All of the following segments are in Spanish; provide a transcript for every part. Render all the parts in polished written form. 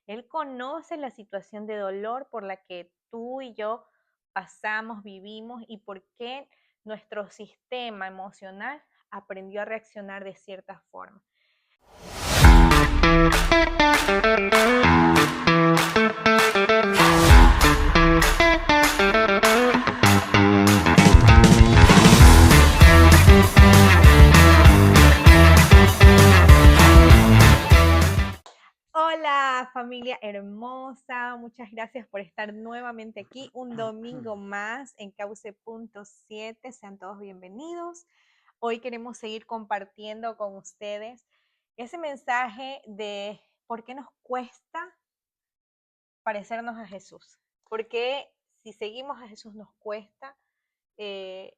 Él conoce la situación de dolor por la que tú y yo pasamos, vivimos y por qué nuestro sistema emocional aprendió a reaccionar de cierta forma. Hola familia hermosa, muchas gracias por estar nuevamente aquí un domingo más en Cauce.7, sean todos bienvenidos. Hoy queremos seguir compartiendo con ustedes ese mensaje de por qué nos cuesta parecernos a Jesús, por qué si seguimos a Jesús nos cuesta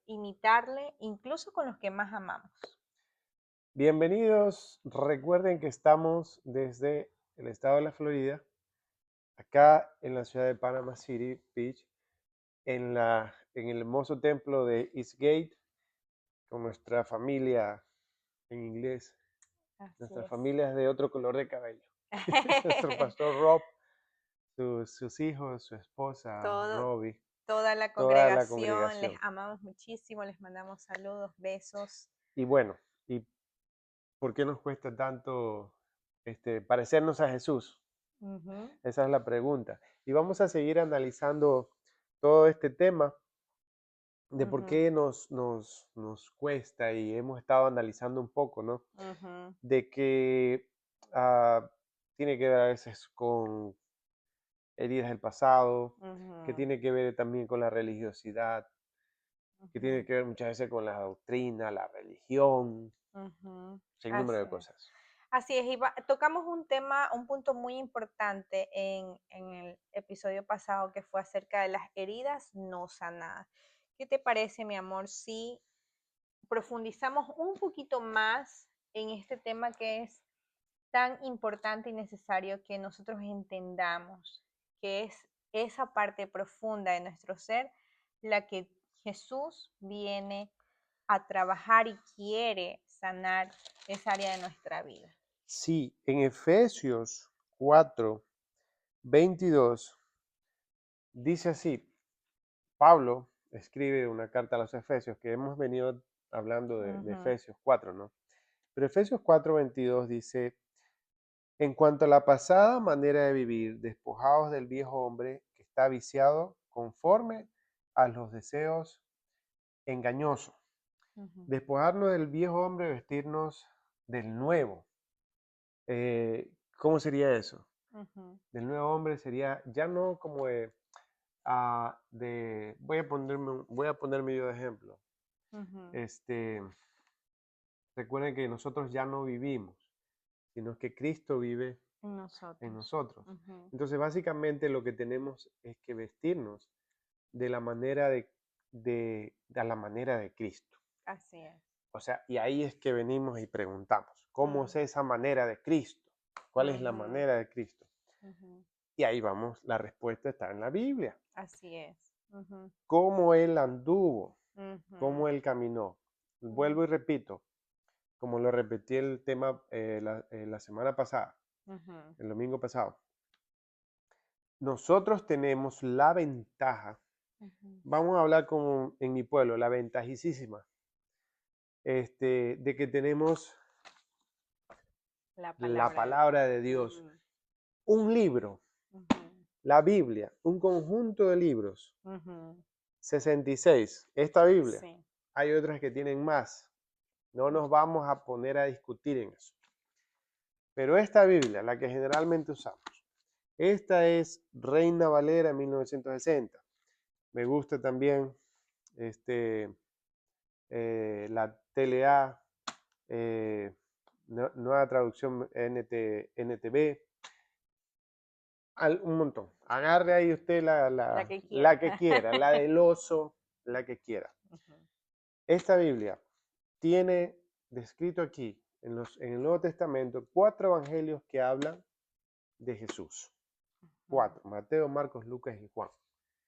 imitarle incluso con los que más amamos. Bienvenidos, recuerden que estamos desde el estado de la Florida, acá en la ciudad de Panama City Beach, en el hermoso templo de Eastgate, con nuestra familia en inglés, Así nuestra es. familia es de otro color de cabello. Nuestro pastor Rob, sus hijos, su esposa Todo, Robbie, toda la toda la congregación, les congregación. amamos muchísimo, les mandamos saludos, besos. Y bueno, ¿y por qué nos cuesta tanto parecernos a Jesús? Ujú, Esa es la pregunta. Y vamos a seguir analizando todo este tema de por ujú, qué nos cuesta y hemos estado analizando un poco, ¿no? ujú, De que ah, tiene que ver a veces con heridas del pasado, que ujú, tiene que ver también con la religiosidad, que tiene ujú, que ver muchas veces con la doctrina, la religión, ujú. sin número Así de es. cosas. Así es, y tocamos un tema, un punto muy importante en el episodio pasado que fue acerca de las heridas no sanadas. ¿Qué te parece, mi amor, si profundizamos un poquito más en este tema que es tan importante y necesario que nosotros entendamos, que es esa parte profunda de nuestro ser, la que Jesús viene a trabajar y quiere sanar esa área de nuestra vida? Sí, en Efesios 4:22 dice así: Pablo escribe una carta a los Efesios, que hemos venido hablando de Ujú, Efesios 4, ¿no? Pero Efesios 4:22 dice: en cuanto a la pasada manera de vivir, despojados del viejo hombre que está viciado conforme a los deseos engañosos. ujú, Despojarnos del viejo hombre, vestirnos del nuevo. ¿Cómo sería eso? ujú, Del nuevo hombre sería ya no como voy a ponerme yo de ejemplo. ujú. Este, Recuerden que nosotros ya no vivimos, sino que Cristo vive En en nosotros. nosotros. Ujú. Entonces, básicamente lo que tenemos es que vestirnos de la manera de la manera de Cristo. Así es. O sea, y ahí es que venimos y preguntamos, ¿cómo Mm, es esa manera de Cristo? ¿Cuál es la ujú, manera de Cristo? ujú. Y ahí vamos, la respuesta está en la Biblia. Así es. Ujú, ¿Cómo Él anduvo? ujú, ¿Cómo Él caminó? mm, Vuelvo y repito, como lo repetí el tema la semana pasada, ujú, el domingo pasado. Nosotros tenemos la ventaja, ujú. vamos a hablar como en mi pueblo, la ventajísima, de que tenemos La la palabra de palabra Dios. de Dios, Ujú, un libro, ujú, la Biblia, un conjunto de libros, ujú. 66. Esta Biblia, Sí. hay otras que tienen más. No nos vamos a poner a discutir en eso. Pero esta Biblia, la que generalmente usamos, esta es Reina Valera 1960. Me gusta también este, la TLA, nueva traducción NTV, un montón. Agarre ahí usted La que quiera. la que quiera, la del oso, la que quiera. Ujú, Esta Biblia tiene descrito aquí, en el Nuevo Testamento, 4 evangelios que hablan de Jesús. ujú, 4: Mateo, Marcos, Lucas y Juan.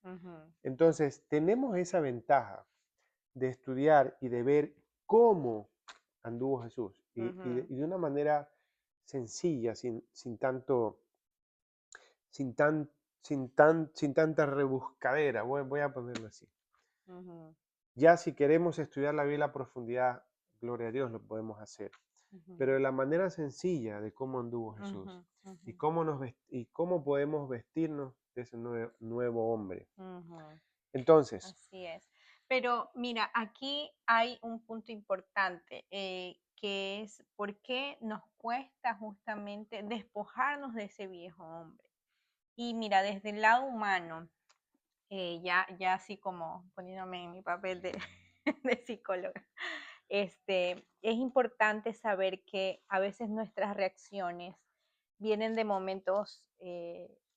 ujú, Entonces, tenemos esa ventaja de estudiar y de ver cómo anduvo Jesús y ujú, de una manera sencilla, sin tanto sin, sin tanta rebuscadera, voy a ponerlo así. Ujú, Ya si queremos estudiar la Biblia a profundidad, gloria a Dios, lo podemos hacer. ujú, Pero de la manera sencilla de cómo anduvo ujú, Jesús ujú, y cómo podemos vestirnos de ese nuevo hombre. ujú. Entonces, Así es. Pero mira, aquí hay un punto importante, que es por qué nos cuesta justamente despojarnos de ese viejo hombre. Y mira, desde el lado humano, ya así como poniéndome en mi papel de, de psicóloga, es importante saber que a veces nuestras reacciones vienen de momentos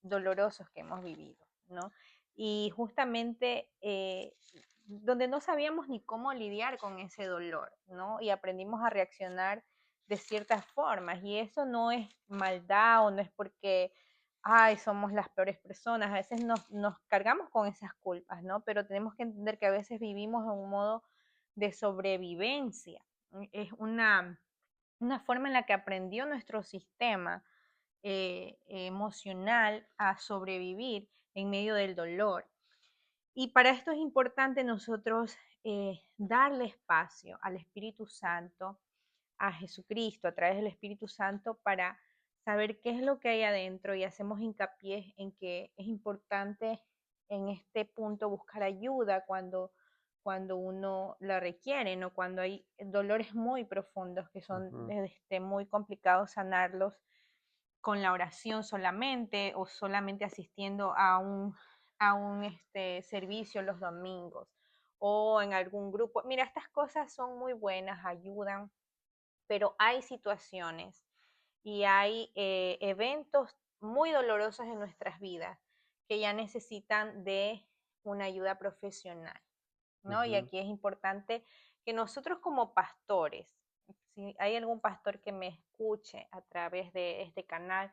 dolorosos que hemos vivido, ¿no? Y justamente donde no sabíamos ni cómo lidiar con ese dolor, ¿no? Y aprendimos a reaccionar de ciertas formas. Y eso no es maldad o no es porque, ay, somos las peores personas. A veces nos cargamos con esas culpas, ¿no? Pero tenemos que entender que a veces vivimos en un modo de sobrevivencia. Es una forma en la que aprendió nuestro sistema emocional a sobrevivir en medio del dolor. Y para esto es importante nosotros darle espacio al Espíritu Santo, a Jesucristo, a través del Espíritu Santo, para saber qué es lo que hay adentro y hacemos hincapié en que es importante en este punto buscar ayuda cuando uno la requiere, ¿no? Cuando hay dolores muy profundos que son ujú, muy complicados sanarlos con la oración solamente o solamente asistiendo a un servicio los domingos o en algún grupo. Mira, estas cosas son muy buenas, ayudan, pero hay situaciones y hay eventos muy dolorosos en nuestras vidas que ya necesitan de una ayuda profesional, ¿no? Y ujú, aquí es importante que nosotros como pastores, si hay algún pastor que me escuche a través de este canal,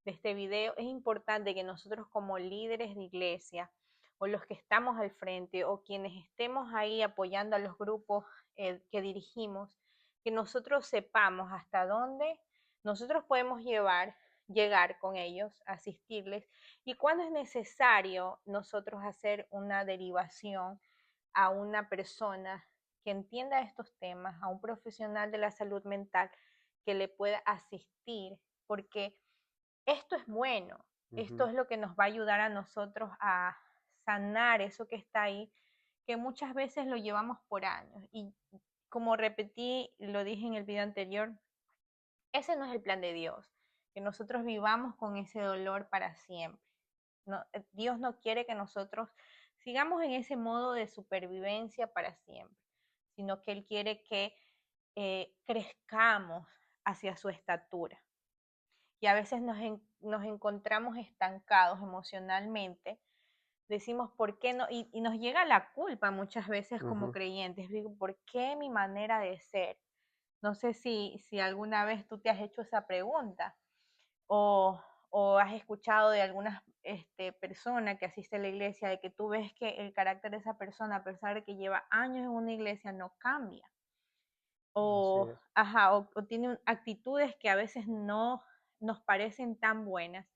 de este video, es importante que nosotros como líderes de iglesia o los que estamos al frente o quienes estemos ahí apoyando a los grupos que dirigimos, que nosotros sepamos hasta dónde nosotros podemos llegar con ellos, asistirles y cuándo es necesario nosotros hacer una derivación a una persona que entienda estos temas, a un profesional de la salud mental que le pueda asistir, porque esto es bueno, esto ujú, es lo que nos va a ayudar a nosotros a sanar eso que está ahí, que muchas veces lo llevamos por años. Y como repetí, lo dije en el video anterior, ese no es el plan de Dios, que nosotros vivamos con ese dolor para siempre. No, Dios no quiere que nosotros sigamos en ese modo de supervivencia para siempre, sino que Él quiere que crezcamos hacia su estatura. Y a veces nos encontramos estancados emocionalmente, decimos, ¿por qué no? Y nos llega la culpa muchas veces como ujú. creyentes, digo, ¿por qué mi manera de ser? No sé si alguna vez tú te has hecho esa pregunta o, o has escuchado de algunas personas que asiste a la iglesia de que tú ves que el carácter de esa persona, a pesar de que lleva años en una iglesia, no cambia. Así O, es. ajá, o tiene actitudes que a veces no nos parecen tan buenas.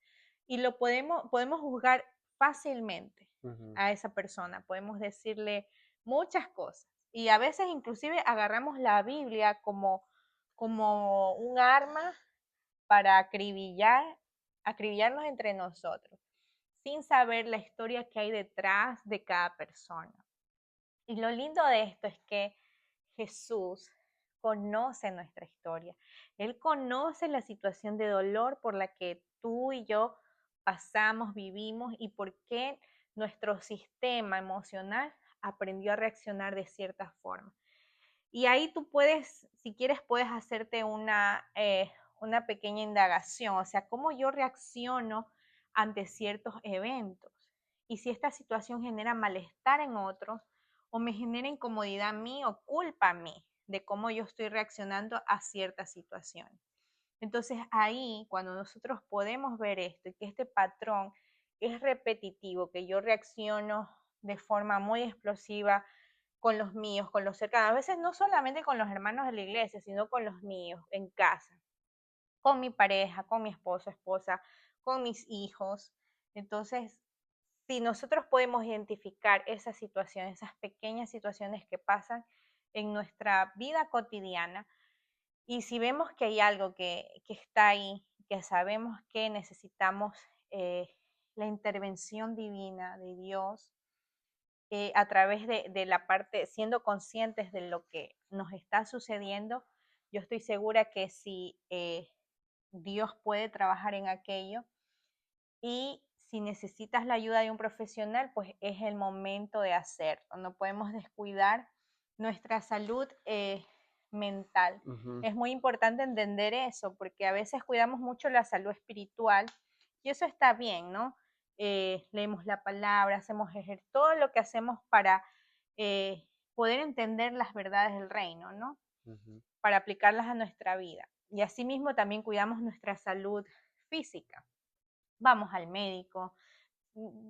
Y podemos juzgar fácilmente Ujú, a esa persona, podemos decirle muchas cosas. Y a veces inclusive agarramos la Biblia como un arma para acribillarnos entre nosotros, sin saber la historia que hay detrás de cada persona. Y lo lindo de esto es que Jesús conoce nuestra historia. Él conoce la situación de dolor por la que tú y yo pasamos, vivimos y por qué nuestro sistema emocional aprendió a reaccionar de cierta forma. Y ahí tú puedes, si quieres, puedes hacerte una pequeña indagación, o sea, cómo yo reacciono ante ciertos eventos. Y si esta situación genera malestar en otros o me genera incomodidad a mí o culpa a mí de cómo yo estoy reaccionando a ciertas situaciones. Entonces ahí, cuando nosotros podemos ver esto y que este patrón es repetitivo, que yo reacciono de forma muy explosiva con los míos, con los cercanos, a veces no solamente con los hermanos de la iglesia, sino con los míos en casa, con mi pareja, con mi esposo, esposa, con mis hijos. Entonces, si nosotros podemos identificar esas situaciones, esas pequeñas situaciones que pasan en nuestra vida cotidiana, y si vemos que hay algo que está ahí, que sabemos que necesitamos la intervención divina de Dios, a través de la parte, siendo conscientes de lo que nos está sucediendo, yo estoy segura que si Dios puede trabajar en aquello, y si necesitas la ayuda de un profesional, pues es el momento de hacerlo. No podemos descuidar nuestra salud mental. Ujú. Es muy importante entender eso, porque a veces cuidamos mucho la salud espiritual y eso está bien, ¿no? Leemos la palabra, hacemos todo lo que hacemos para poder entender las verdades del reino, ¿no? Ujú. Para aplicarlas a nuestra vida. Y asimismo también cuidamos nuestra salud física. Vamos al médico,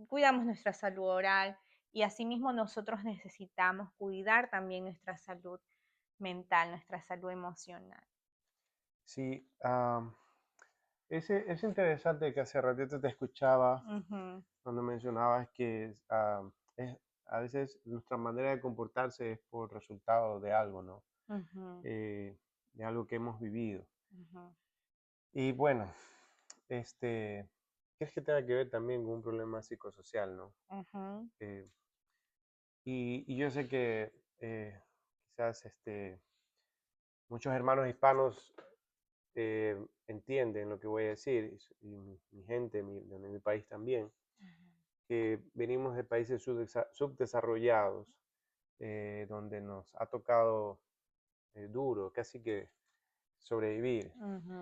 cuidamos nuestra salud oral y asimismo nosotros necesitamos cuidar también nuestra salud mental, nuestra salud emocional. Sí, es interesante que hace ratito te escuchaba Ujú, cuando mencionabas que a veces nuestra manera de comportarse es por resultado de algo, ¿no? ujú, Eh, de algo que hemos vivido. ujú, Y bueno, ¿crees que tenga que ver también con un problema psicosocial, ¿no? ujú, Eh, y yo sé que quizás muchos hermanos hispanos entienden lo que voy a decir, y mi gente, de mi país también, que venimos de países subdesarrollados, donde nos ha tocado duro, casi que sobrevivir, ujú,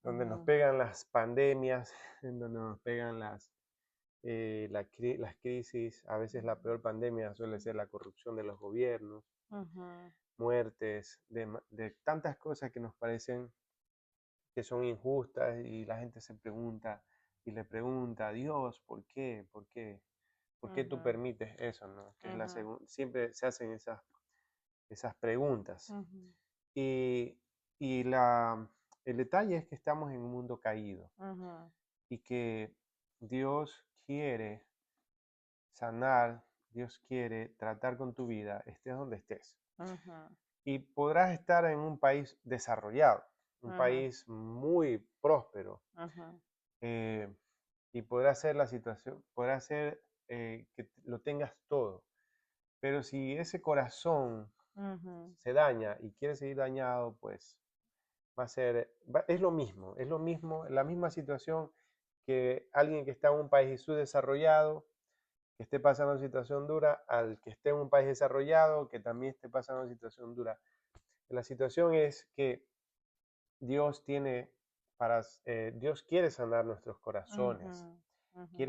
donde nos ujú, pegan las pandemias, en donde nos pegan las crisis. A veces la peor pandemia suele ser la corrupción de los gobiernos, ujú, muertes, de tantas cosas que nos parecen que son injustas, y la gente se pregunta y le pregunta a Dios, ¿por qué? ¿Por qué? ¿Por qué tú ujú, permites eso, no? Que es ujú, siempre se hacen esas preguntas. ujú, Y, y el detalle es que estamos en un mundo caído ujú, y que Dios quiere sanar, Dios quiere tratar con tu vida, estés donde estés. ujú, Y podrás estar en un país desarrollado, un ujú, país muy próspero, ujú, eh, y podrá ser la situación, podrá ser que lo tengas todo. Pero si ese corazón ujú, se daña y quiere seguir dañado, pues es lo mismo, la misma situación que alguien que está en un país subdesarrollado, que esté pasando una situación dura, al que esté en un país desarrollado, que también esté pasando una situación dura. La situación es que Dios tiene Dios quiere sanar nuestros ujú, corazones, ujú,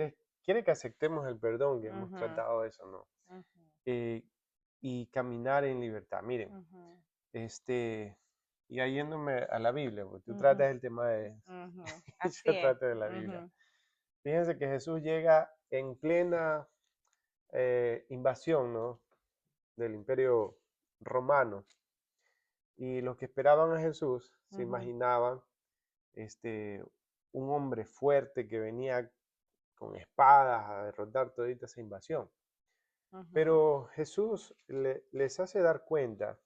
quiere que aceptemos el perdón, que hemos ujú, tratado de eso, ¿no? ujú, Eh, y caminar en libertad. Miren, ujú, este, y yéndome a la Biblia, porque tú ujú, tratas el tema de, ujú. y Así yo es. trato de la Biblia. Ujú, Fíjense que Jesús llega en plena invasión, ¿no? Del Imperio Romano, y los que esperaban a Jesús se ujú, imaginaban este, un hombre fuerte que venía con espadas a derrotar toda esa invasión. ujú, Pero Jesús les hace dar cuenta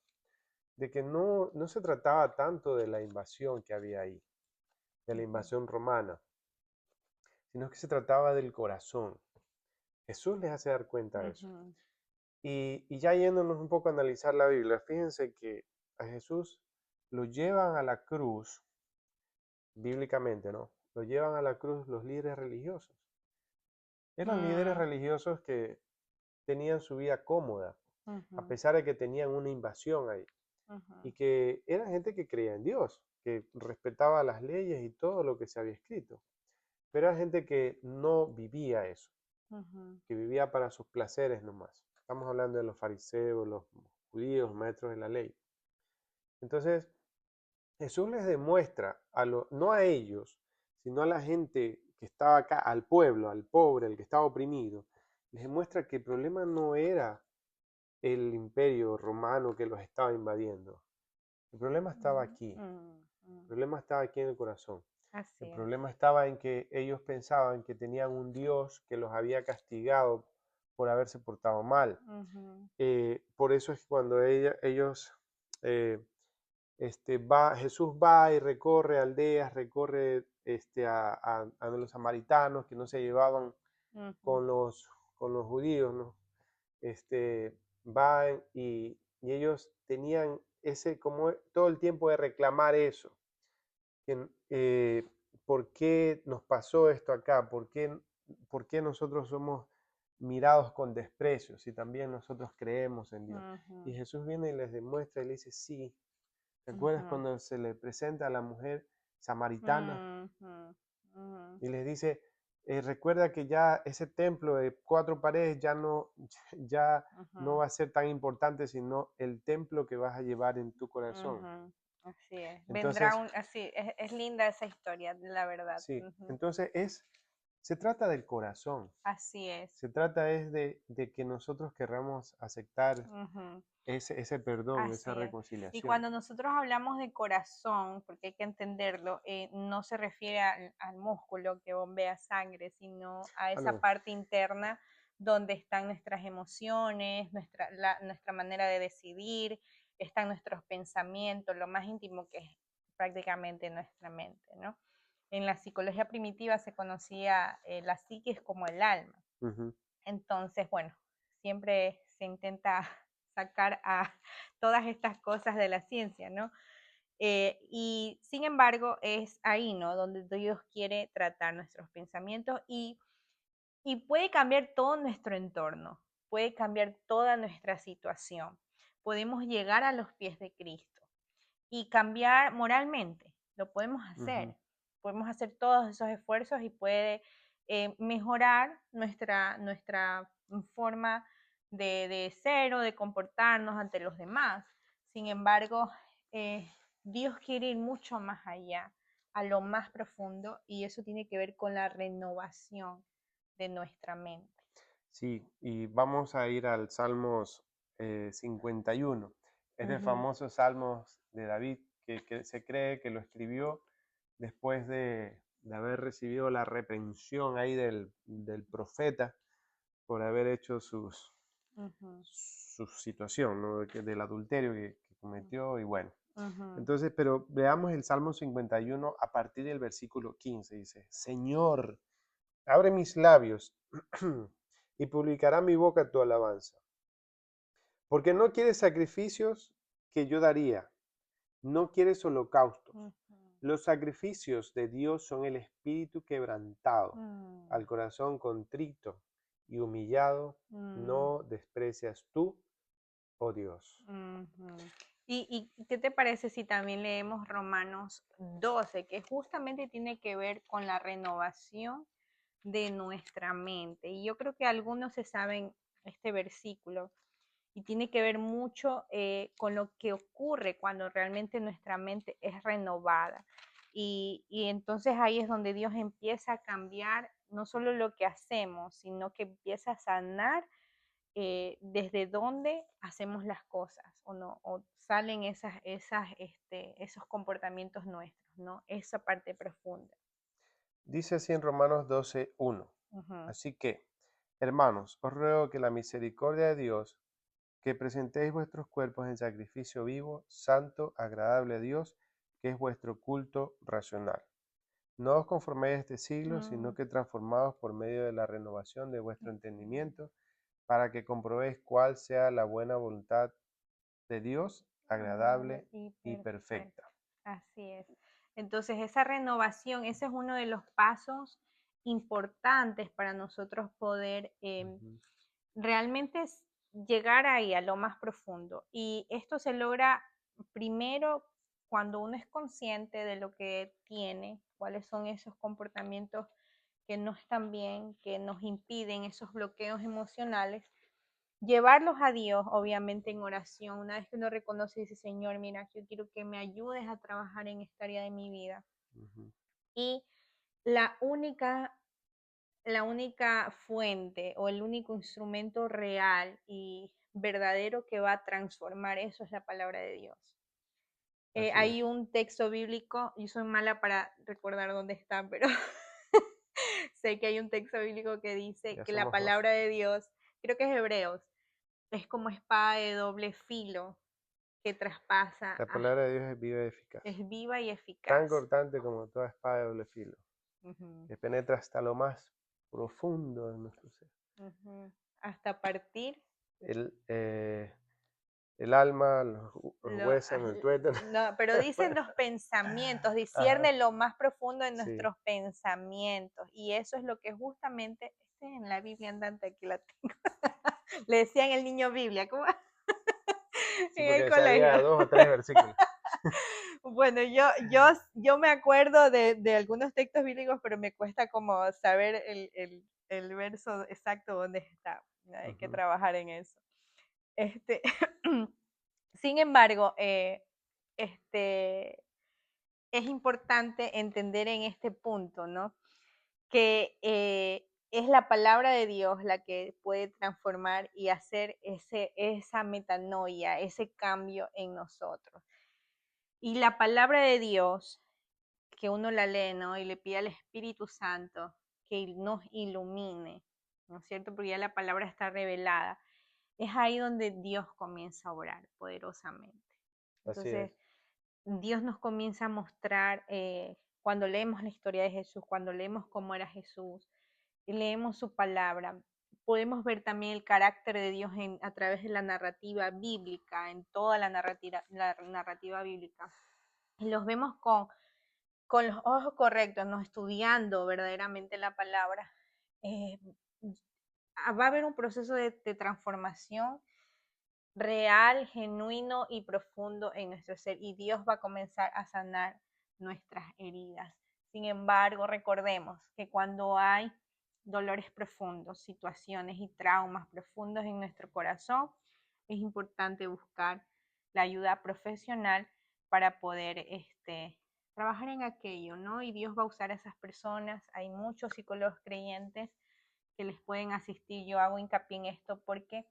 de que no se trataba tanto de la invasión que había ahí, de la ujú, invasión romana, sino que se trataba del corazón. Jesús les hace dar cuenta de eso. ujú, Y ya yéndonos un poco a analizar la Biblia, fíjense que a Jesús lo llevan a la cruz, bíblicamente, ¿no? Lo llevan a la cruz los líderes religiosos. Eran líderes mm, religiosos que tenían su vida cómoda, a ujú, pesar de que tenían una invasión ahí, ujú, y que eran gente que creía en Dios, que respetaba las leyes y todo lo que se había escrito, pero era gente que no vivía eso, ujú, que vivía para sus placeres nomás. Estamos hablando de los fariseos, los judíos, maestros de la ley. Entonces, Jesús les demuestra, no a ellos, sino a la gente que estaba acá, al pueblo, al pobre, al que estaba oprimido, les demuestra que el problema no era el imperio romano que los estaba invadiendo. El problema estaba aquí. mm, El mm, problema estaba aquí en el corazón. Así El es. problema estaba en que ellos pensaban que tenían un Dios que los había castigado por haberse portado mal. Ujú, Por eso es que cuando ellos, eh, Jesús va y recorre aldeas, recorre a los samaritanos que no se llevaban ujú, con con los judíos, ¿no? Van y ellos tenían ese, como todo el tiempo de reclamar eso, que, ¿por qué nos pasó esto acá? Por qué nosotros somos mirados con desprecio si también nosotros creemos en Dios? Y ujú, Jesús viene y les demuestra y le dice, sí, ¿te acuerdas ujú, cuando se le presenta a la mujer samaritana ujú, ujú, y les dice, recuerda que ya ese templo de cuatro paredes ya no ujú, va a ser tan importante, sino el templo que vas a llevar en tu corazón. ujú. Así es. Vendrá Entonces, un, así, es linda esa historia, la verdad. sí, Ujú. entonces se trata del corazón, Así es. se trata es de que nosotros querramos aceptar Ujú. ese perdón, esa Así es. Y reconciliación. cuando nosotros hablamos de corazón, porque hay que entenderlo, no se refiere al músculo que bombea sangre, sino a Ah, esa no. parte interna donde están nuestras emociones, nuestra manera de decidir, están nuestros pensamientos, lo más íntimo que es prácticamente nuestra mente, ¿no? En la psicología primitiva se conocía la psiquis como el alma. Ujú, Entonces, bueno, siempre se intenta sacar a todas estas cosas de la ciencia, ¿no? Y sin embargo, es ahí, ¿no? Donde Dios quiere tratar nuestros pensamientos y puede cambiar todo nuestro entorno, puede cambiar toda nuestra situación. Podemos llegar a los pies de Cristo y cambiar moralmente. Lo ujú. podemos hacer todos esos esfuerzos y puede mejorar nuestra forma de ser o de comportarnos ante los demás. Sin embargo, Dios quiere ir mucho más allá, a lo más profundo, y eso tiene que ver con la renovación de nuestra mente. Sí, y vamos a ir al Salmos 51. Este Ujú, famoso Salmos de David que se cree que lo escribió después de haber recibido la reprensión ahí del profeta por haber hecho ujú, su situación, ¿no? Del adulterio que cometió y bueno. ujú, Entonces, pero veamos el Salmo 51 a partir del versículo 15. Dice, Señor, abre mis labios y publicará mi boca tu alabanza. Porque no quieres sacrificios que yo daría, no quieres holocaustos. ujú, Los sacrificios de Dios son el espíritu quebrantado, mm, al corazón contrito y humillado, mm. no desprecias tú, oh Dios. Ujú. ¿Y qué te parece si también leemos Romanos 12, que justamente tiene que ver con la renovación de nuestra mente? Y yo creo que algunos se saben este versículo y tiene que ver mucho con lo que ocurre cuando realmente nuestra mente es renovada. Y entonces ahí es donde Dios empieza a cambiar no solo lo que hacemos, sino que empieza a sanar desde dónde hacemos las cosas o no, o salen esos comportamientos nuestros, ¿no? Esa parte profunda. Dice así en Romanos 12:1. Ujú, Así que, hermanos, os ruego que la misericordia de Dios, que presentéis vuestros cuerpos en sacrificio vivo, santo, agradable a Dios, que es vuestro culto racional. No os conforméis a este siglo, sino mm, que transformaos por medio de la renovación de vuestro ujú, entendimiento, para que comprobéis cuál sea la buena voluntad de Dios, agradable agradable y y perfecta. perfecta. Así es. Entonces, esa renovación, ese es uno de los pasos importantes para nosotros poder Ujú, realmente es llegar ahí a lo más profundo. Y esto se logra primero cuando uno es consciente de lo que tiene, cuáles son esos comportamientos que no están bien, que nos impiden esos bloqueos emocionales, llevarlos a Dios, obviamente en oración. Una vez que uno reconoce y dice, Señor, mira, yo quiero que me ayudes a trabajar en esta área de mi vida. ujú. Y la única la única fuente o el único instrumento real y verdadero que va a transformar eso es la palabra de Dios. Así es. Hay un texto bíblico, yo soy mala para recordar dónde está, pero sé que hay un texto bíblico que dice Ya que la somos dos. palabra de Dios, creo que es Hebreos, es como espada de doble filo que traspasa, La palabra de Dios es viva y eficaz, es viva y tan eficaz. cortante como toda espada de doble filo, Ujú, que penetra hasta lo más profundo de nuestro ser. ujú. Hasta partir El, el alma, los huesos, el tuétano. no, pero dicen los pensamientos, Ajá, discierne lo más profundo de sí. nuestros pensamientos. Y eso es lo que justamente, en la Biblia andante, aquí la tengo. Le decían el niño Biblia, ¿cómo? Sí, En el porque sabía colegio. 2 o 3 versículos. Bueno, yo me acuerdo de algunos textos bíblicos, pero me cuesta como saber el verso exacto donde está. Hay que Ujú, trabajar en eso. Este, sin embargo, este, es importante entender en este punto, ¿no? Que es la palabra de Dios la que puede transformar y hacer esa metanoia, ese cambio en nosotros. Y la palabra de Dios, que uno la lee, ¿no? Y le pide al Espíritu Santo que nos ilumine, ¿no es cierto? Porque ya la palabra está revelada. Es ahí donde Dios comienza a obrar poderosamente. así Entonces, es. Dios nos comienza a mostrar, cuando leemos la historia de Jesús, cuando leemos cómo era Jesús, y leemos su palabra, podemos ver también el carácter de Dios a través de la narrativa bíblica, en toda la narrativa bíblica. Y los vemos con los ojos correctos, ¿no? Estudiando verdaderamente la palabra. eh, Va a haber un proceso de transformación real, genuino y profundo en nuestro ser y Dios va a comenzar a sanar nuestras heridas. Sin embargo, recordemos que cuando hay dolores profundos, situaciones y traumas profundos en nuestro corazón, es importante buscar la ayuda profesional para poder trabajar en aquello, ¿no? Y Dios va a usar a esas personas. Hay muchos psicólogos creyentes que les pueden asistir. Yo hago hincapié en esto porque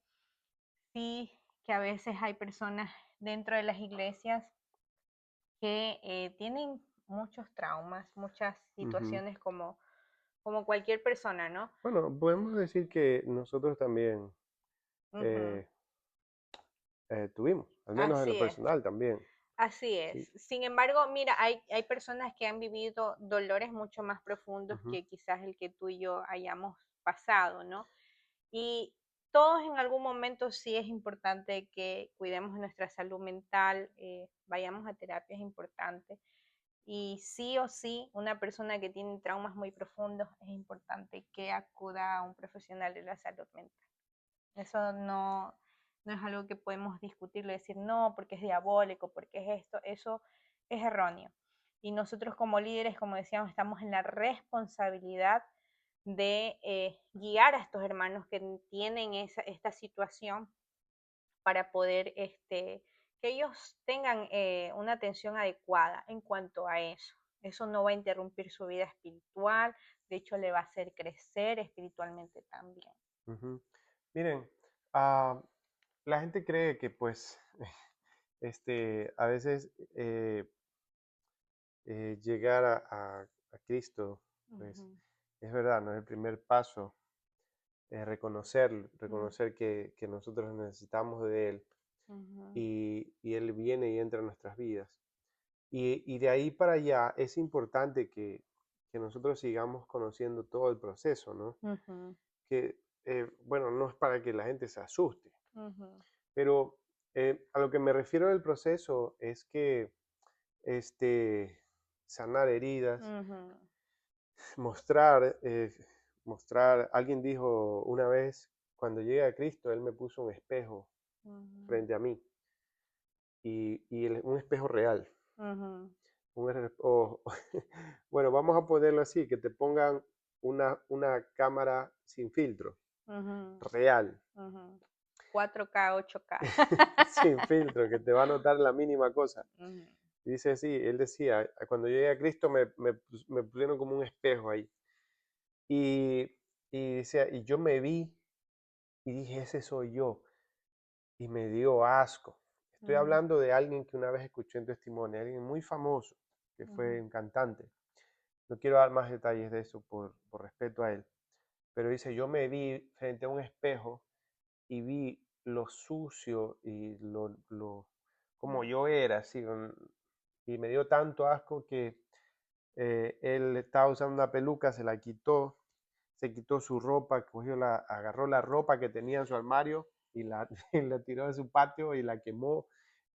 sí que a veces hay personas dentro de las iglesias que tienen muchos traumas, muchas Ujú. situaciones como cualquier persona, ¿no? Bueno, podemos decir que nosotros también Ujú. eh, tuvimos, al menos en lo Así es, personal también. así es. Sí. Sin embargo, mira, hay personas que han vivido dolores mucho más profundos Ujú, que quizás el que tú y yo hayamos pasado, ¿no? Y todos en algún momento sí es importante que cuidemos de nuestra salud mental, vayamos a terapia es importante. Y sí o sí, una persona que tiene traumas muy profundos es importante que acuda a un profesional de la salud mental. Eso no es algo que podemos discutirlo y decir no, porque es diabólico, porque es esto, eso es erróneo. Y nosotros como líderes, como decíamos, estamos en la responsabilidad de guiar a estos hermanos que tienen esta situación para poder que ellos tengan una atención adecuada en cuanto a eso. Eso no va a interrumpir su vida espiritual, de hecho le va a hacer crecer espiritualmente también. ujú. Miren, ah, la gente cree que pues a veces llegar a Cristo, pues Ujú, es verdad, no es el primer paso, reconocer, ujú, reconocer que nosotros necesitamos de Él ujú, y Él viene y entra en nuestras vidas. Y de ahí para allá es importante que nosotros sigamos conociendo todo el proceso, ¿no? ujú, Que, bueno, no es para que la gente se asuste, ujú, pero a lo que me refiero del proceso es que este, sanar heridas, ujú, mostrar, mostrar, alguien dijo una vez, cuando llegué a Cristo, Él me puso un espejo ujú, frente a mí un espejo real. ujú, Bueno, vamos a ponerlo así, que te pongan una cámara sin filtro, ujú, real, ujú. 4K, 8K. sin filtro, que te va a notar la mínima cosa. Ujú, Dice así, él decía, cuando llegué a Cristo me pusieron como un espejo ahí. Y, y decía, y yo me vi y dije, ese soy yo. Y me dio asco. Estoy hablando de alguien que una vez escuché un testimonio, alguien muy famoso, que fue ujú, un cantante. No quiero dar más detalles de eso por respeto a él, pero dice, yo me vi frente a un espejo y vi lo sucio y como yo era, así, y me dio tanto asco que él estaba usando una peluca, se la quitó, se quitó su ropa, agarró la ropa que tenía en su armario y la, y la tiró de su patio y la quemó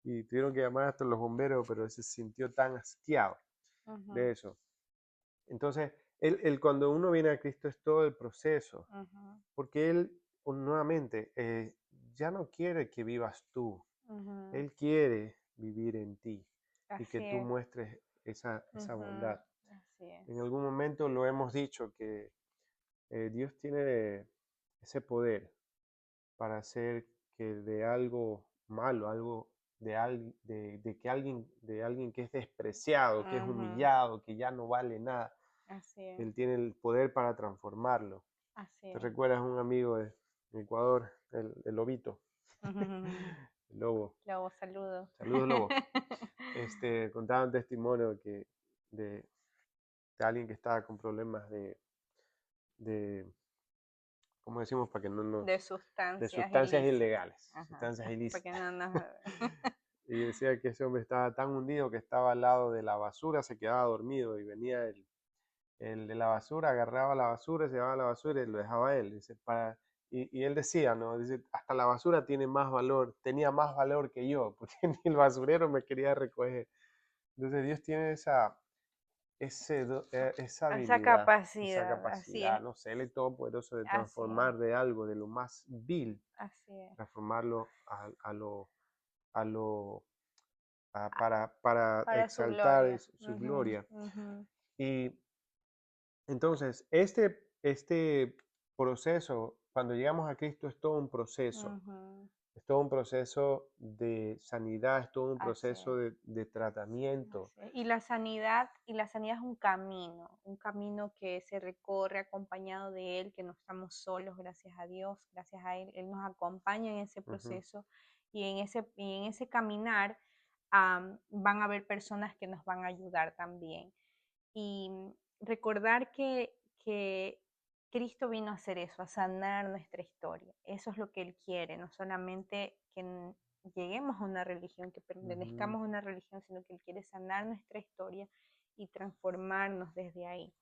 y tuvieron que llamar hasta los bomberos, pero se sintió tan asqueado ujú, de eso. Entonces, cuando uno viene a Cristo es todo el proceso, ujú, porque Él, nuevamente, ya no quiere que vivas tú, ujú. Él quiere vivir en ti y que Así tú es. muestres esa Ujú, bondad. así es. En algún momento lo hemos dicho que Dios tiene ese poder para hacer que de algo malo, algo de alguien que es despreciado, que es Ujú, humillado, que ya no vale nada, así es. Él tiene el poder para transformarlo. Así ¿Te es. recuerdas un amigo de Ecuador, el Lobito? Ujú. El Lobo. Lobo, saludos. Saludos, Lobo. Contaba un testimonio de, de alguien que estaba con problemas de ¿cómo decimos? Para que no nos, De de sustancias sustancias ilícitas. ilegales, Ajá. sustancias Para que ilícitas. no nos... Y decía que ese hombre estaba tan hundido que estaba al lado de la basura, se quedaba dormido y venía el de la basura, agarraba la basura, se llevaba la basura y lo dejaba a él. Dice, y él decía, ¿no? Dice, hasta la basura tiene más valor, tenía más valor que yo, porque ni el basurero me quería recoger. Entonces Dios tiene esa Esa habilidad, esa capacidad, así capacidad, es. no sé, Él es todopoderoso de Así es. transformar de algo, de lo más vil, Así es. transformarlo a lo para Para su exaltar gloria. su Ujú, gloria. ujú, Y entonces, este proceso, cuando llegamos a Cristo, es todo un proceso. ujú. Es todo un proceso de sanidad, es todo un Así proceso es. de tratamiento. Así es. Y la sanidad es un camino que se recorre acompañado de Él, que no estamos solos, gracias a Dios, gracias a Él, Él nos acompaña en ese Ujú, proceso y en ese caminar van a haber personas que nos van a ayudar también. Y recordar que Cristo vino a hacer eso, a sanar nuestra historia. Eso es lo que Él quiere, no solamente que lleguemos a una religión, que ujú. pertenezcamos a una religión, sino que Él quiere sanar nuestra historia y transformarnos desde ahí.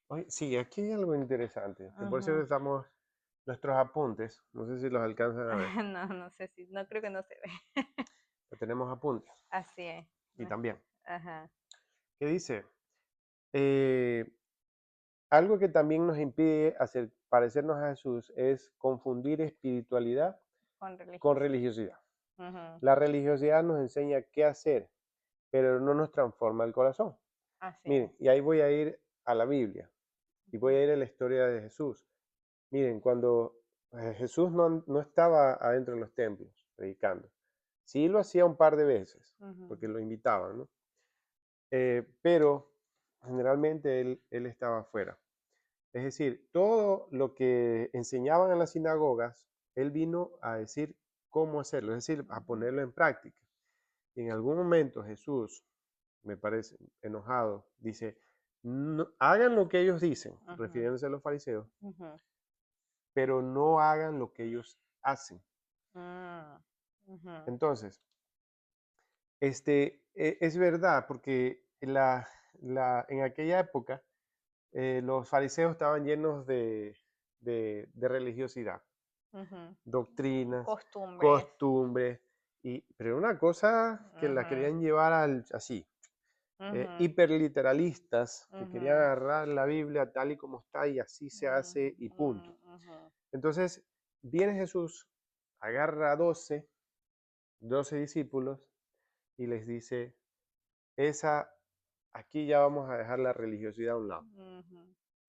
Oye, sí, aquí hay algo interesante, que por cierto Ujú. estamos, nuestros apuntes, no sé si los alcanzan a ver, No, no sé si, no creo que no se ve. pero tenemos apuntes. Así es. Y también, Ajá, ¿qué dice? Eh, Algo que también nos impide parecernos a Jesús es confundir espiritualidad con con religiosidad. religiosidad. Ujú. La religiosidad nos enseña qué hacer, pero no nos transforma el corazón. Así es. Miren, y ahí voy a ir a la Biblia y voy Ujú, a ir a la historia de Jesús. Miren, cuando Jesús no estaba adentro de los templos predicando, sí lo hacía un par de veces, ujú, porque lo invitaban, ¿no? Pero generalmente él estaba afuera. Es decir, todo lo que enseñaban en las sinagogas, él vino a decir cómo hacerlo, es decir, a ujú, ponerlo en práctica. Y en algún momento Jesús, me parece enojado, dice, "No- hagan lo que ellos dicen, ujú, refiriéndose a los fariseos, ujú, pero no hagan lo que ellos hacen". mm, ujú, Entonces, es verdad, porque en aquella época los fariseos estaban llenos de religiosidad, ujú. doctrinas, Costumbres. costumbres, pero una cosa que la Ujú, querían llevar así, ujú, hiperliteralistas, que querían ujú, agarrar la Biblia tal y como está y así se hace y ujú, punto. ujú, Entonces, viene Jesús, agarra a 12 discípulos y les dice, esa, aquí ya vamos a dejar la religiosidad a un lado. ujú,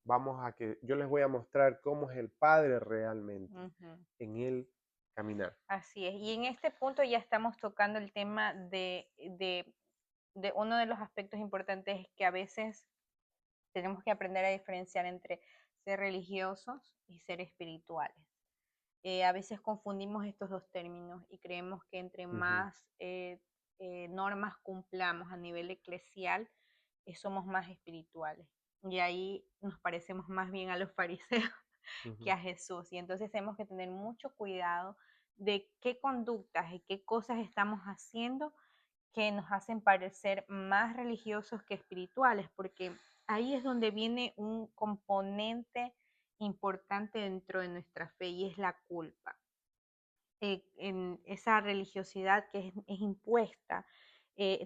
Vamos a que yo les voy a mostrar cómo es el Padre realmente, ujú. en el caminar. Así es. Y en este punto ya estamos tocando el tema de uno de los aspectos importantes es que a veces tenemos que aprender a diferenciar entre ser religiosos y ser espirituales. A veces confundimos estos dos términos y creemos que entre Ujú, más normas cumplamos a nivel eclesial, somos más espirituales. Y ahí nos parecemos más bien a los fariseos que ujú. a Jesús. Y entonces tenemos que tener mucho cuidado de qué conductas y qué cosas estamos haciendo que nos hacen parecer más religiosos que espirituales, porque ahí es donde viene un componente importante dentro de nuestra fe y es la culpa. En esa religiosidad que es impuesta,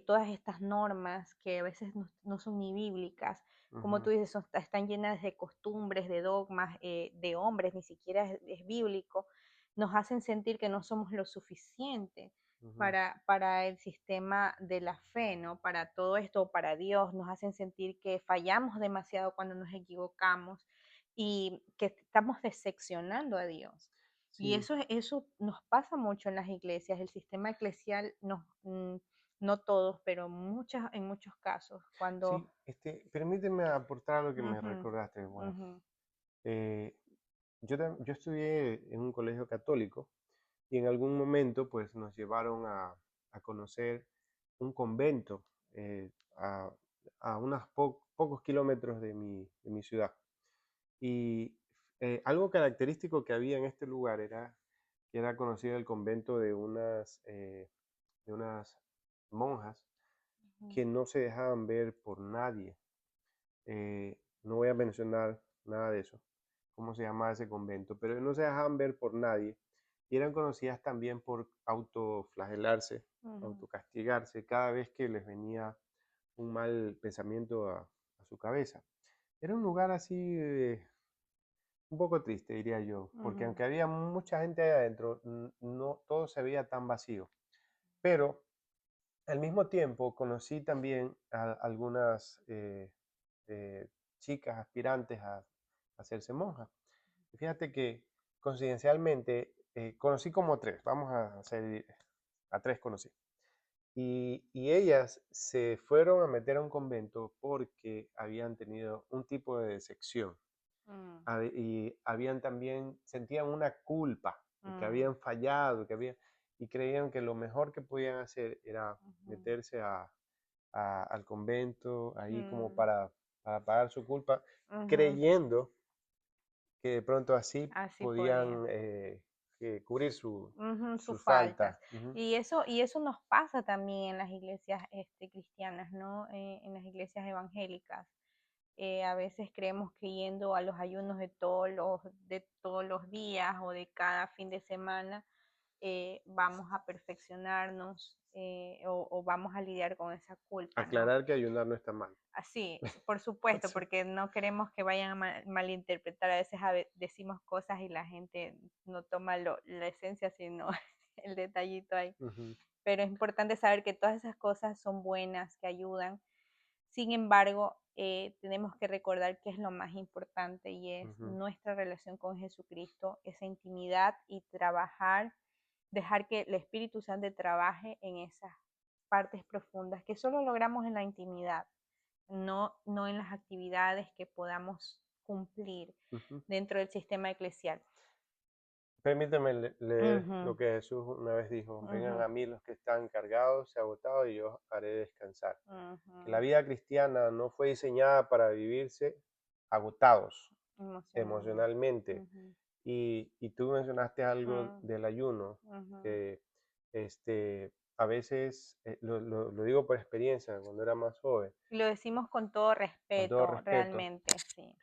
todas estas normas que a veces no son ni bíblicas, como tú Ujú, dices, están llenas de costumbres, de dogmas, de hombres, ni siquiera es bíblico, nos hacen sentir que no somos lo suficiente ujú. para el sistema de la fe, ¿no? Para todo esto, para Dios, nos hacen sentir que fallamos demasiado cuando nos equivocamos y que estamos decepcionando a Dios. Y Sí, eso nos pasa mucho en las iglesias. El sistema eclesial, no todos, pero en muchos casos, cuando... sí, permíteme aportar lo que me Ujú, recordaste. Bueno, ujú, eh, yo estudié en un colegio católico y en algún momento pues nos llevaron a conocer un convento eh, a, a unos pocos kilómetros de mi ciudad. Y algo característico que había en este lugar era que era conocido el convento de unas monjas ujú, que no se dejaban ver por nadie. No voy a mencionar nada de eso, cómo se llamaba ese convento, pero no se dejaban ver por nadie y eran conocidas también por autoflagelarse, ujú, autocastigarse cada vez que les venía un mal pensamiento a su cabeza. Era un lugar así un poco triste, diría yo, porque ujú, aunque había mucha gente ahí adentro, no todo se veía tan vacío. Pero al mismo tiempo conocí también a algunas eh, chicas aspirantes a hacerse monjas. Y fíjate que coincidencialmente conocí como tres, vamos a hacer a tres conocí. Y ellas se fueron a meter a un convento porque habían tenido un tipo de decepción mm, y habían también, sentían una culpa de que mm, habían fallado, y creían que lo mejor que podían hacer era ujú, meterse al convento, ahí como mm, para pagar su culpa, ujú. creyendo que de pronto así Así podía. podían cubrir Ujú, sus sus faltas. faltas. Ujú, Y eso nos pasa también en las iglesias cristianas, ¿no? En las iglesias evangélicas. A veces creemos que yendo a los ayunos de todos los días o de cada fin de semana, vamos a perfeccionarnos, o vamos a lidiar con esa culpa, ¿no? aclarar que ayunar no está mal. Así, por supuesto, Sí. porque no queremos que vayan a malinterpretar. A veces decimos cosas y la gente no toma la esencia, sino el detallito ahí. Ujú, Pero es importante saber que todas esas cosas son buenas, que ayudan. Sin embargo, tenemos que recordar que es lo más importante y es ujú, nuestra relación con Jesucristo, esa intimidad y trabajar, dejar que el Espíritu Santo trabaje en esas partes profundas que solo logramos en la intimidad, no en las actividades que podamos cumplir ujú. dentro del sistema eclesial. Permíteme leer Ujú, lo que Jesús una vez dijo, vengan ujú, a mí los que están cargados y agotados y yo os haré descansar. Que la ujú. vida cristiana no fue diseñada para vivirse agotados Emocionalmente. emocionalmente. Ujú, Y tú mencionaste algo ujú, del ayuno, ujú. que a veces, lo digo por experiencia, cuando era más joven, Y lo decimos con todo con todo respeto, respeto, realmente, sí.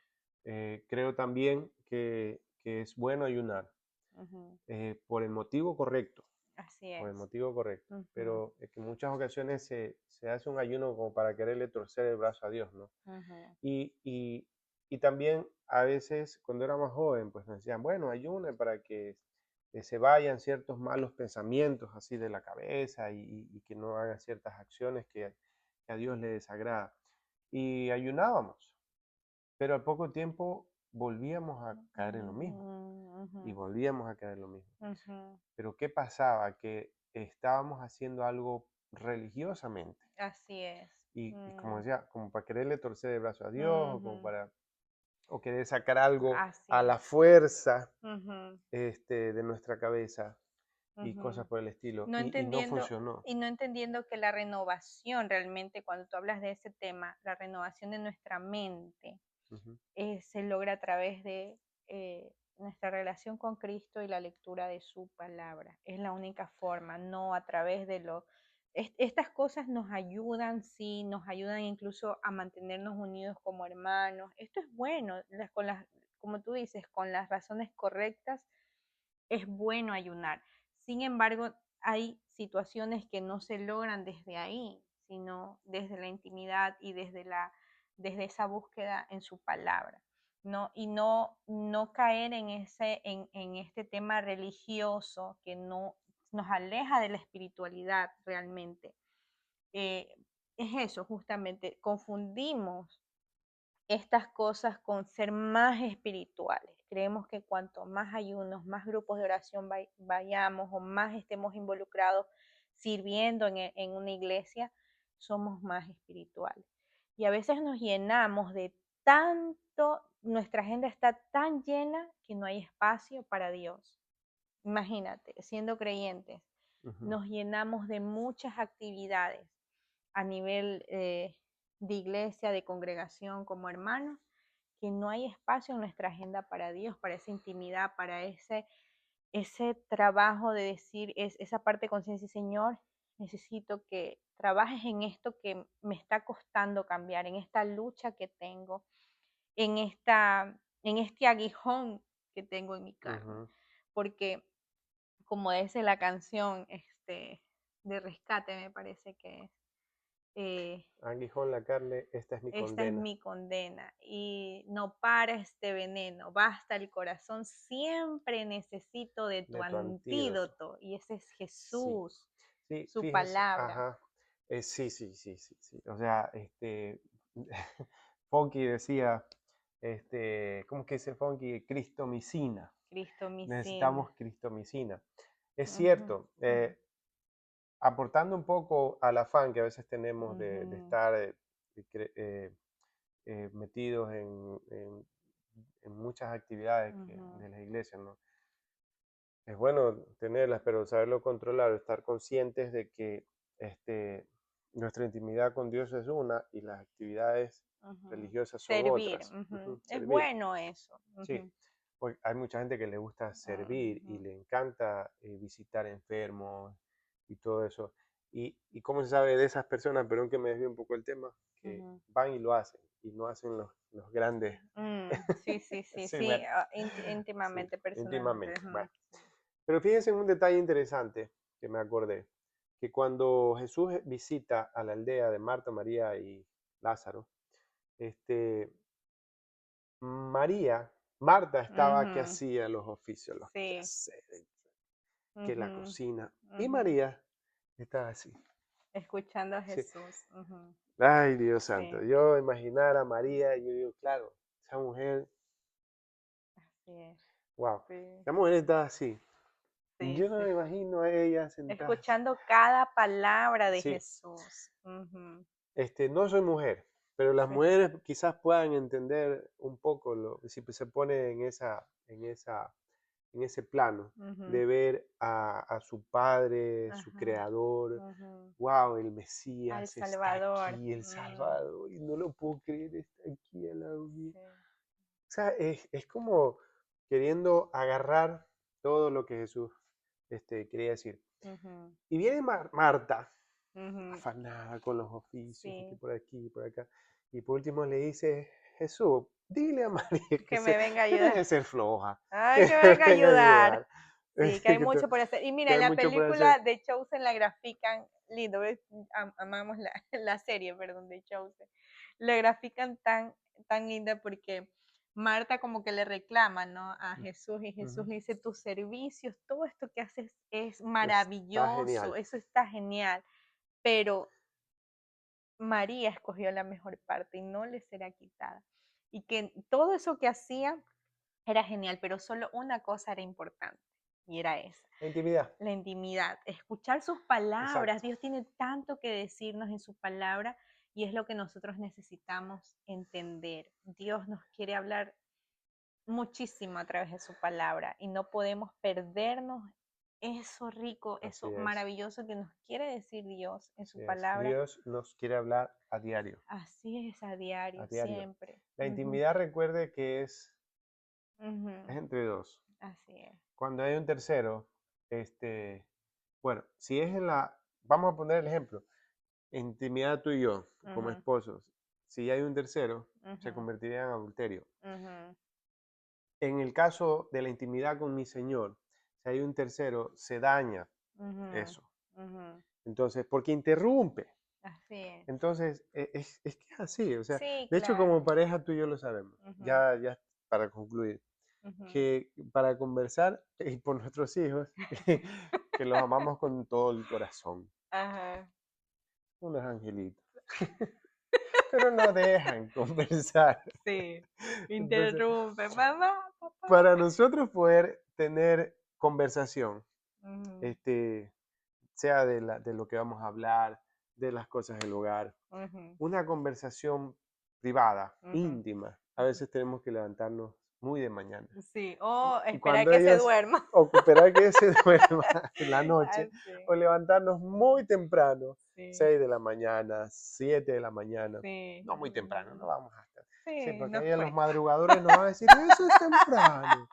creo también que es bueno ayunar Ujú, por el motivo correcto, así por el es. motivo correcto. Ujú, Pero es que en muchas ocasiones se hace un ayuno como para quererle torcer el brazo a Dios, ¿no? ujú, Y, y, y también a veces cuando era más joven, pues nos decían, bueno, ayune para que se vayan ciertos malos pensamientos así de la cabeza y que no hagan ciertas acciones que a Dios le desagrada. Y ayunábamos, pero al poco tiempo volvíamos a caer en lo mismo ujú, y volvíamos a caer en lo mismo. ujú. Pero ¿qué pasaba? Que estábamos haciendo algo religiosamente. Así es. Y como Mm, decía, como para quererle torcer el brazo a Dios o como ujú, para... o querer sacar algo Así a la es. fuerza Ujú, de nuestra cabeza y cosas ujú. por el estilo, No y no entendiendo, funcionó. y no entendiendo que la renovación realmente, cuando tú hablas de ese tema, la renovación de nuestra mente Ujú, se logra a través de nuestra relación con Cristo y la lectura de su palabra. Es la única forma, no a través de lo... Estas cosas nos ayudan, sí, nos ayudan incluso a mantenernos unidos como hermanos. Esto es bueno, como tú dices, con las razones correctas es bueno ayunar. Sin embargo, hay situaciones que no se logran desde ahí, sino desde la intimidad y desde esa búsqueda en su palabra. ¿No? Y no caer en este tema religioso que nos aleja de la espiritualidad realmente. Eh, es eso, justamente, confundimos estas cosas con ser más espirituales. Creemos que cuanto más ayunos, más grupos de oración vayamos o más estemos involucrados sirviendo en una iglesia, somos más espirituales. Y a veces nos llenamos de tanto, nuestra agenda está tan llena que no hay espacio para Dios. Imagínate, siendo creyentes, ujú, nos llenamos de muchas actividades a nivel de iglesia, de congregación como hermanos, que no hay espacio en nuestra agenda para Dios, para esa intimidad, para ese trabajo de decir, esa parte de conciencia, Señor, necesito que trabajes en esto que me está costando cambiar, en esta lucha que tengo, en este aguijón que tengo en mi carne. ujú. Porque como dice la canción de Rescate, me parece que es, eh, Aguijón la carne, esta es mi esta es condena. mi condena y no para este veneno, basta el corazón, siempre necesito de tu De tu antídoto. antídoto y ese es Sí, Jesús, sí, su fíjese, palabra. ajá. Sí, sí, sí, sí, sí. O sea, Funky decía, ¿cómo es que dice Funky? Cristomicina. Cristo mi sin. Necesitamos cristomicina. Es Ujú, cierto, ujú, aportando un poco al afán que a veces tenemos de ujú, estar metidos en muchas actividades ujú, de la iglesia, ¿no? Es bueno tenerlas, pero saberlo controlar, estar conscientes de que este, nuestra intimidad con Dios es una y las actividades ujú. religiosas son Servir, otras. ujú. Ujú, Es servir, bueno eso. sí. Ujú, Pues hay mucha gente que le gusta servir y ujú, le encanta visitar enfermos y todo eso. Y cómo se sabe de esas personas, perdón que me desvíe un poco el tema, que ujú. van y lo hacen y no hacen los grandes. Sí, sí, sí, Sí, sí, sí, íntimamente, personalmente. íntimamente. Ujú, Bueno. sí. Pero fíjense en un detalle interesante que me acordé, que cuando Jesús visita a la aldea de Marta, María y Lázaro, este, Marta estaba que Ujú, hacía los oficios, los sí, quehaceres, que la ujú, cocina, y ujú. María estaba así. Escuchando a Sí. Jesús. Ujú, Ay, Dios santo, sí, yo imaginar a María, y yo digo, claro, esa mujer, así es. wow, Sí, esa mujer está así. sí, Yo no sí, me sí. imagino a ella sentada así. Escuchando cada palabra de Sí, Jesús. Ujú, no soy mujer, pero las sí, mujeres quizás puedan entender un poco si se pone en ese plano ujú, de ver a su padre, su ajá, creador, ujú. wow, el Al Mesías está Salvador. aquí, el Salvador, y no lo puedo creer, está aquí al lado mío. Sí, O sea, es como queriendo agarrar todo lo que Jesús quería decir. ujú, Y viene Marta, ujú, afanada con los oficios, y que sí. por aquí y por acá. Y por último le dice, Jesús, dile a María Que me venga a que deje ayudar. de ser floja, Ay, que que me me venga a venga a ayudar. ayudar, Sí, que hay que, mucho por hacer. Y que mira, en hay la mucho por hacer. película de Chosen la grafican, lindo, ¿ves? Amamos la serie, perdón, de Chosen. La grafican tan linda porque Marta como que le reclama, ¿no? A Jesús y Jesús Ujú. le dice, tus servicios, todo esto que haces es Está maravilloso, genial. eso está genial, pero María escogió la mejor parte y no le será quitada. Y que todo eso que hacía era genial, pero solo una cosa era importante y era esa, La intimidad. la intimidad, escuchar sus palabras. Exacto. Dios tiene tanto que decirnos en su palabra Y es lo que nosotros necesitamos entender. Dios nos quiere hablar muchísimo a través de su palabra y no podemos perdernos eso rico, Así eso es, maravilloso que nos quiere decir Dios en su así es. palabra. Dios nos quiere hablar a diario, Así es, a a diario, diario. siempre. La Ujú, intimidad, recuerde que ujú, es entre dos. así es. Cuando hay un tercero, bueno, si es en la, vamos a poner el ejemplo, intimidad tú y yo, como Ujú, esposos, si hay un tercero, se ujú, convertiría en adulterio. ujú, En el caso de la intimidad con mi Señor, si hay un tercero, se daña ujú, eso. ujú. Entonces, porque interrumpe. Así es. Entonces, es que es así. O sea, Sí, de hecho, como claro. pareja tú y yo lo sabemos. Ujú, Ya para concluir, ujú. que para conversar y por nuestros hijos, que los amamos con todo el corazón. Ajá. Unos angelitos. Pero no dejan conversar. Sí. Entonces, Interrumpe, mamá, papá. para nosotros poder tener conversación, Ujú, este, sea de lo que vamos a hablar, de las cosas del hogar, ujú, una conversación privada, ujú, íntima, a ujú. veces tenemos que levantarnos muy de mañana. Sí, o Y esperar cuando que se ellas duerma. ocupará que se duerma en la noche, Así. o levantarnos muy temprano, Sí, 6 de la mañana, 7 de la mañana, sí. no muy temprano, no vamos hasta. Sí, Sí, porque nos ahí a los cuesta. madrugadores nos van a decir, eso es temprano.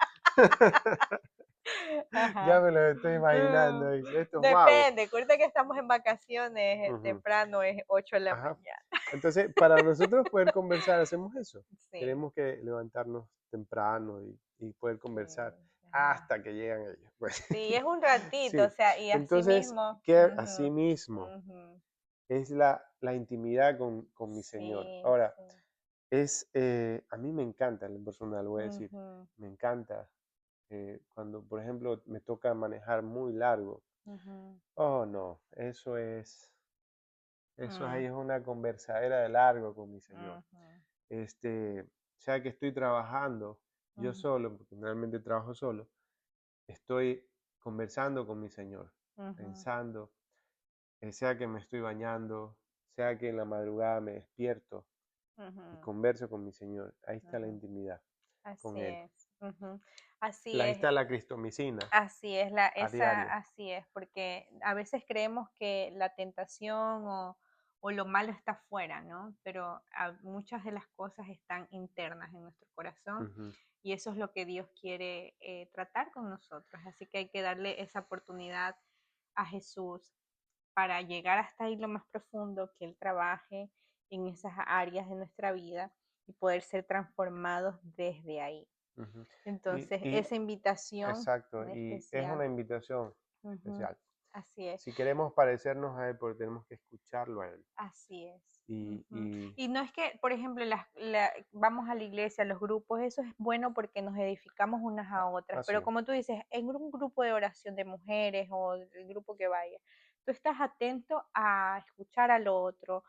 Ya Ajá. me lo estoy imaginando, Mm, dice, estos vagos. depende, acuérdate que estamos en vacaciones, Ujú. temprano es 8 de la Ajá. mañana. Entonces, para nosotros poder conversar, hacemos eso. Sí, Tenemos que levantarnos temprano y poder sí, conversar ajá. hasta que llegan ellos. Pues, Sí, es un ratito, o sí. sea, y así Entonces, mismo. que así Ujú, mismo ujú. es la intimidad con mi Señor. Sí, Ahora, sí. a mí me encanta, en lo personal, voy a decir, Ujú, me encanta cuando, por ejemplo, me toca manejar muy largo. ujú, Oh, no, eso ahí mm, es una conversadera de largo con mi Señor. ujú, Sea que estoy trabajando yo ujú, solo, porque realmente trabajo solo, estoy conversando con mi Señor, ujú, pensando, sea que me estoy bañando, sea que en la madrugada me despierto y ujú, converso con mi Señor. Ahí está la ujú. intimidad con Así Él. es. Ujú. Así Ahí es. está la cristomicina Así es, a diario. así es, porque a veces creemos que la tentación o lo malo está afuera, ¿no? Pero muchas de las cosas están internas en nuestro corazón Ujú, y eso es lo que Dios quiere tratar con nosotros. Así que hay que darle esa oportunidad a Jesús para llegar hasta ahí lo más profundo, que Él trabaje en esas áreas de nuestra vida y poder ser transformados desde ahí. ujú. Entonces, Y esa invitación exacto, en y es una especial. invitación Ujú, especial. así es, Si queremos parecernos a Él, porque tenemos que escucharlo a Él. así es. Y, Ujú. y Y no es que, por ejemplo, vamos a la iglesia, los grupos, eso es bueno porque nos edificamos unas a otras, así pero es. como tú dices, en un grupo de oración de mujeres o el grupo que vaya, tú estás atento a escuchar al otro,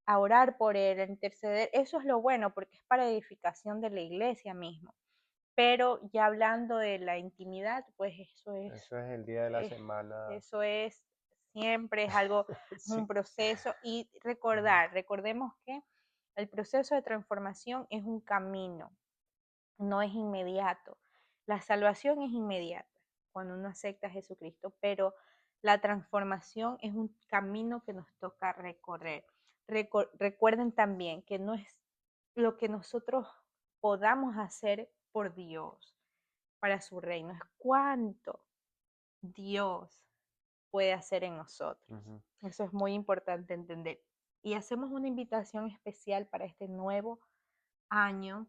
a orar por él, a interceder, eso es lo bueno porque es para edificación de la iglesia mismo. Pero ya hablando de la intimidad, pues Eso es el día de la eh, semana. eso es siempre es algo, es un Sí. proceso y Ujú, recordemos que el proceso de transformación es un camino, no es inmediato. La salvación es inmediata cuando uno acepta a Jesucristo, pero la transformación es un camino que nos toca recorrer. Recuerden también que no es lo que nosotros podamos hacer por Dios para su reino, es cuánto Dios puede hacer en nosotros. ujú. Eso es muy importante entender. Y hacemos una invitación especial para este nuevo año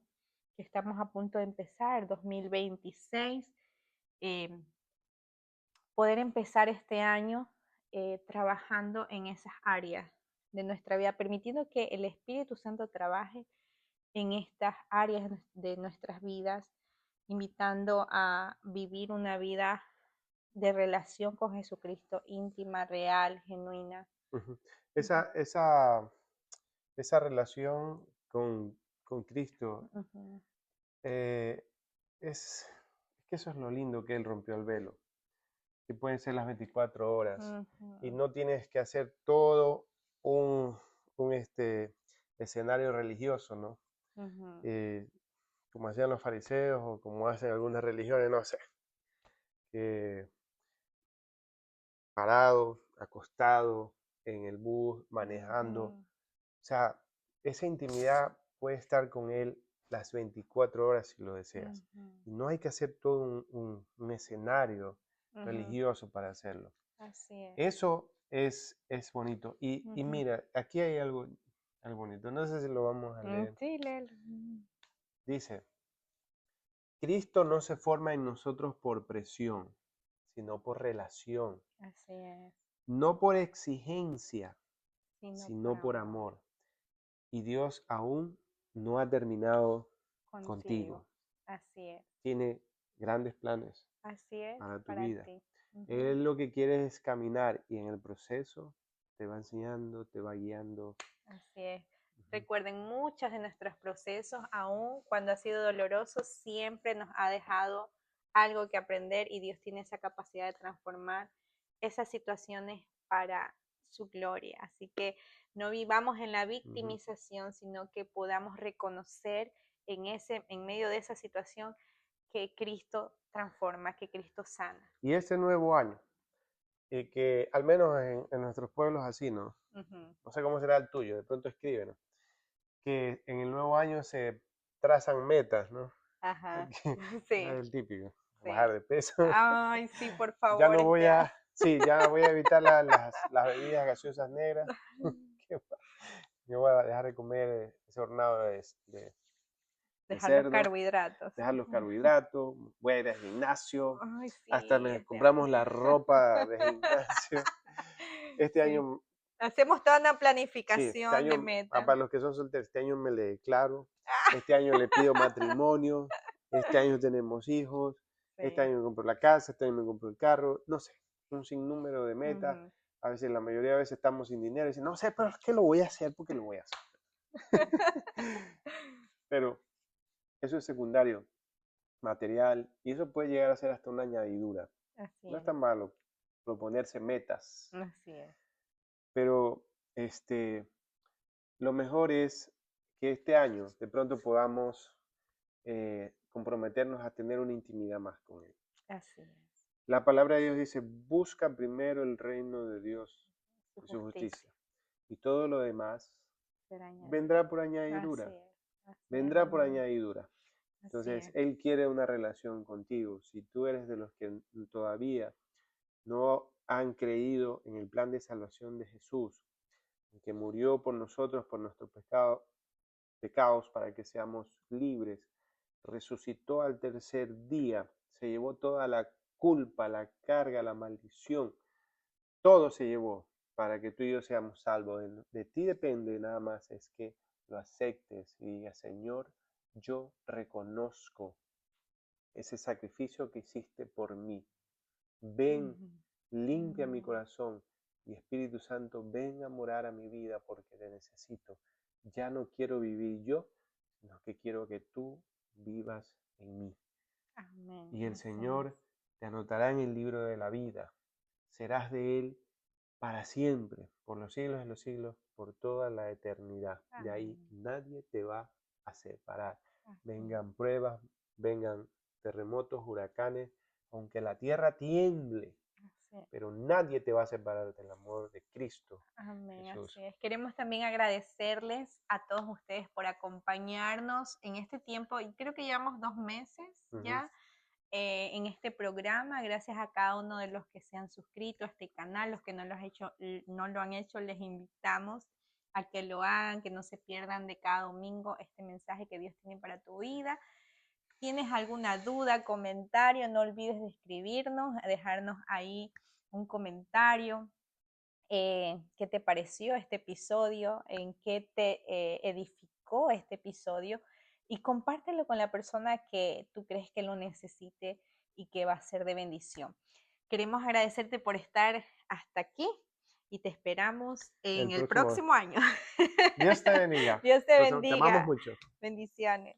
que estamos a punto de empezar, 2026. eh, Poder empezar este año trabajando en esas áreas de nuestra vida, permitiendo que el Espíritu Santo trabaje en estas áreas de nuestras vidas, invitando a vivir una vida de relación con Jesucristo íntima, real, genuina. Ujú. Ujú, Esa relación con Cristo ujú, eh, es que eso es lo lindo que Él rompió el velo, que pueden ser las 24 horas y ujú, no tienes que hacer todo un, escenario religioso, ¿no? Ujú. Como hacían los fariseos o como hacen algunas religiones, no sé, parado, acostado, en el bus, manejando. Ujú. O sea, esa intimidad puede estar con él las 24 horas si lo deseas. Ujú. Y no hay que hacer todo un escenario Ujú. religioso para hacerlo. Así es. Eso es bonito. Y Ujú. mira, aquí hay algo bonito. No sé si lo vamos a leer. Sí, léelo. Ujú. Dice, Cristo no se forma en nosotros por presión, sino por relación. Así es. No por exigencia, Sino por sino por amor amor. Y Dios aún no ha terminado contigo. contigo. Así es. Tiene grandes planes Así es para tu para vida. ti. Ujú. Él lo que quiere es caminar y en el proceso te va enseñando, te va guiando. Así es. Ujú. Recuerden, muchos de nuestros procesos, aun cuando ha sido doloroso, siempre nos ha dejado algo que aprender y Dios tiene esa capacidad de transformar esas situaciones para su gloria. Así que no vivamos en la Ujú. victimización, sino que podamos reconocer en medio de esa situación que Cristo transforma, que Cristo sana. Y este nuevo año, que al menos en nuestros pueblos así, ¿no? Ujú. No sé cómo será el tuyo, de pronto escríbenos, que en el nuevo año se trazan metas, ¿no? Ajá, Aquí, es sí, el típico, sí. bajar de peso. Ay, sí, por Ya no favor, voy ya. a, sí, ya voy a evitar las bebidas gaseosas negras. Yo voy a dejar de comer ese hornado de Dejar los cerdo, carbohidratos. dejar los carbohidratos, voy a ir al gimnasio, Ay, hasta sí, nos este año. compramos la ropa de gimnasio. Este Sí. año, Hacemos toda una sí, este planificación de año, metas. para los que son solteros, este año me le declaro, este año le pido matrimonio, este año tenemos hijos, este Sí. año me compro la casa, este año me compro el carro, no sé, un sinnúmero de metas. Ujú. A veces, la mayoría de veces estamos sin dinero y dicen, no sé, pero es que lo voy a hacer porque lo voy a hacer. Pero eso es secundario, material, y eso puede llegar a ser hasta una añadidura. Así No es tan es, malo proponerse metas, así es. pero lo mejor es que este año de pronto podamos comprometernos a tener una intimidad más con Él. Así es. La palabra de Dios dice, busca primero el reino de Dios Su y su justicia justicia, y todo lo demás será añadido. vendrá por Así añadidura, es, así es, vendrá por amén. añadidura. Así Entonces, es. Él quiere una relación contigo. Si tú eres de los que todavía no han creído en el plan de salvación de Jesús, que murió por nosotros, por nuestros pecados, para que seamos libres, resucitó al tercer día, se llevó toda la culpa, la carga, la maldición, todo se llevó para que tú y yo seamos salvos. De ti depende nada más, es que lo aceptes y digas, Señor, yo reconozco ese sacrificio que hiciste por mí. Ven, Ujú. limpia mi Amén. corazón y Espíritu Santo, ven a morar a mi vida porque te necesito. Ya no quiero vivir yo, sino que quiero que tú vivas en mí. Amén. Y el Así Señor es. te anotará en el libro de la vida. Serás de Él para siempre, por los siglos de los siglos, por toda la eternidad. De ahí Amén. nadie te va a separar. Así es. Vengan pruebas, vengan terremotos, huracanes, aunque la tierra tiemble, Así es. pero nadie te va a separar del amor de Cristo Amén, Jesús. así es. Queremos también agradecerles a todos ustedes por acompañarnos en este tiempo, y creo que llevamos 2 meses Ujú. ya en este programa. Gracias a cada uno de los que se han suscrito a este canal, los que no lo han hecho, les invitamos a que lo hagan, que no se pierdan de cada domingo este mensaje que Dios tiene para tu vida. ¿Tienes alguna duda, comentario? No olvides de escribirnos, dejarnos ahí un comentario. ¿Qué te pareció este episodio? ¿En qué te edificó este episodio? Y compártelo con la persona que tú crees que lo necesite y que va a ser de bendición. Queremos agradecerte por estar hasta aquí y te esperamos en El el próximo. próximo año. Dios te bendiga. Dios te Te amamos bendiga. mucho. Bendiciones.